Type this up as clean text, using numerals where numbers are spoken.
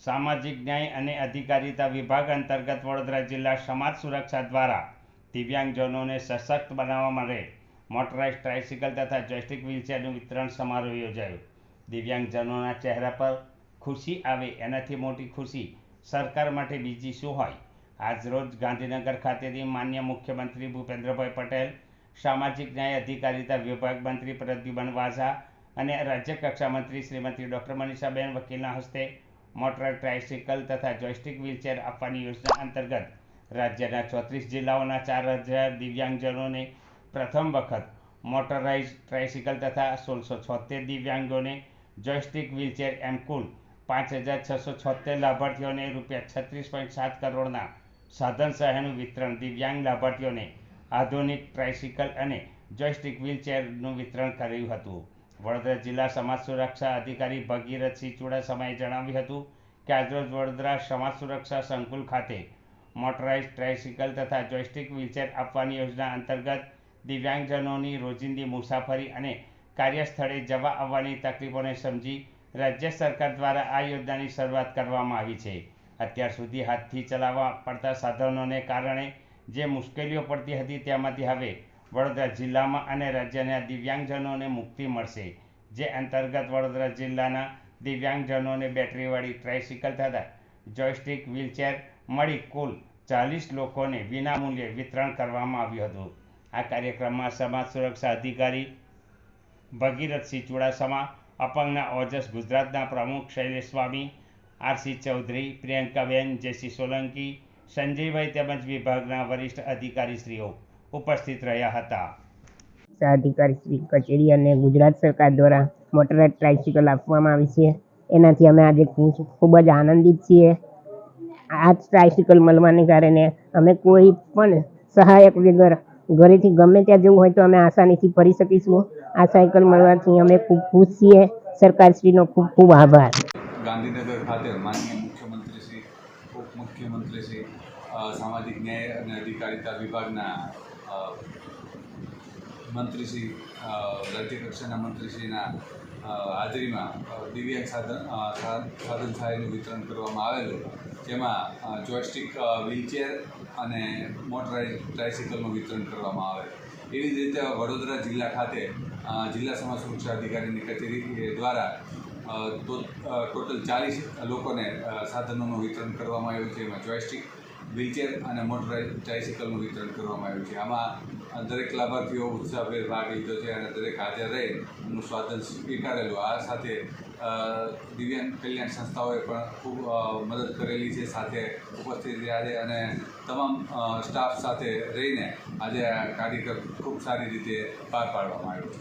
સામાજિક ન્યાય અને અધિકારિતા વિભાગ અંતર્ગત વડોદરા જિલ્લા સમાજ સુરક્ષા દ્વારા દિવ્યાંગજનોને સશક્ત બનાવવા માટે મોટરાઇઝ્ડ ટ્રાયસિકલ તથા જોયસ્ટિક વ્હીલચેરનું વિતરણ સમારોહ યોજાયો. દિવ્યાંગજનોના ચહેરા પર ખુશી આવે એનાથી મોટી ખુશી સરકાર માટે બીજી શું હોય. આજરોજ ગાંધીનગર ખાતેથી માન્ય મુખ્યમંત્રી ભૂપેન્દ્રભાઈ પટેલ, સામાજિક ન્યાય અધિકારિતા વિભાગ મંત્રી પ્રદ્યુમન વાઝા અને રાજ્યકક્ષા મંત્રી શ્રીમતી ડૉક્ટર મનીષાબેન વકીલના હસ્તે મોટરાઇઝ્ડ ટ્રાયસિકલ તથા જોયસ્ટિક વ્હીલચેર આપવાની યોજના અંતર્ગત રાજ્યના 34 જિલ્લાઓના 4000 દિવ્યાંગજનોને પ્રથમ વખત મોટરાઇઝ્ડ ટ્રાયસિકલ તથા 1676 દિવ્યાંગોને જોયસ્ટિક વ્હીલચેર એમ કુલ 5676 લાભાર્થીઓને ₹36.7 કરોડના સાધન સહાયનું વિતરણ, દિવ્યાંગ લાભાર્થીઓને આધુનિક ટ્રાયસિકલ અને જોયસ્ટિક વ્હીલચેરનું વિતરણ કર્યું હતું. વડોદરા જિલ્લા સમાજ સુરક્ષા અધિકારી ભગીરથસિંહ ચુડાસમાએ જણાવ્યું હતું કે આજરોજ વડોદરા સમાજ સુરક્ષા સંકુલ ખાતે મોટરાઇઝ્ડ ટ્રાયસિકલ તથા જોયસ્ટિક વ્હીલચેર આપવાની યોજના અંતર્ગત દિવ્યાંગજનોની રોજિંદી મુસાફરી અને કાર્યસ્થળે જવા આવવાની તકલીફોને સમજી રાજ્ય સરકાર દ્વારા આ યોજનાની શરૂઆત કરવામાં આવી છે. અત્યાર સુધી હાથથી ચલાવવા પડતા સાધનોને કારણે જે મુશ્કેલીઓ પડતી હતી તેમાંથી હવે વડોદરા જિલ્લામાં અને રાજ્યના દિવ્યાંગજનોને મુક્તિ મળશે. જે અંતર્ગત વડોદરા જિલ્લાના દિવ્યાંગજનોને બેટરીવાળી ટ્રાયસિકલ તથા જોયસ્ટિક વ્હીલચેર મળી કુલ 40 લોકોને વિનામૂલ્યે વિતરણ કરવામાં આવ્યું હતું. આ કાર્યક્રમમાં સમાજ સુરક્ષા અધિકારી ભગીરથસિંહ ચુડાસમા, અપંગના ઓજસ ગુજરાતના પ્રમુખ શૈલેષ સ્વામી, આરસી ચૌધરી, પ્રિયંકાબેન, જેસી સોલંકી, સંજયભાઈ તેમજ વિભાગના વરિષ્ઠ અધિકારીશ્રીઓ ઉપસ્થિત રહ્યા હતા. અધિકારી કચેરી અને ગુજરાત સરકાર દ્વારા મોટરાઇઝ્ડ ટ્રાયસિકલ આપવામાં આવી છે. એનાથી અમે આજે ખૂબ જ આનંદિત છીએ. આ ટ્રાયસિકલ મળવાને કારણે અમે કોઈ પણ સહાયક વગર ઘરેથી ગમે ત્યાં જવું હોય તો અમે આસાનીથી ફરી શકીશું. આ સાયકલ મળવાથી અમે ખૂબ ખુશ છીએ. સરકારશ્રીનો ખૂબ ખૂબ આભાર. ગાંધીનગર ખાતે માનનીય મુખ્યમંત્રી શ્રી, ઉપમુખ્યમંત્રી શ્રી, સામાજિક ન્યાય અને અધિકારિતા વિભાગના મંત્રીશ્રી, રાજ્યકક્ષાના મંત્રીશ્રીના હાજરીમાં દિવ્યાંગ સાધન સહાયનું વિતરણ કરવામાં આવેલું, જેમાં જોયસ્ટિક વ્હીલચેર અને મોટરાઇઝ્ડ ટ્રાયસિકલનું વિતરણ કરવામાં આવે. એવી જ રીતે વડોદરા જિલ્લા ખાતે જિલ્લા સમાજ સુરક્ષા અધિકારીની કચેરી દ્વારા ટોટલ 40 લોકોને સાધનોનું વિતરણ કરવામાં આવ્યું છે. એમાં જોયસ્ટિક વ્હીલચેર અને મોટરાઇઝ્ડ ટ્રાયસિકલનું વિતરણ કરવામાં આવ્યું છે. આમાં દરેક લાભાર્થીઓ ઉત્સાહભેર ભાગ લીધો છે અને દરેક હાજર રહી એમનું સ્વાગત સ્વીકારેલું. આ સાથે દિવ્યાંગ કલ્યાણ સંસ્થાઓએ પણ ખૂબ મદદ કરેલી છે, સાથે ઉપસ્થિત રહ્યા છે અને તમામ સ્ટાફ સાથે રહીને આજે આ કાર્યક્રમ ખૂબ સારી રીતે પાર પાડવામાં આવ્યો છે.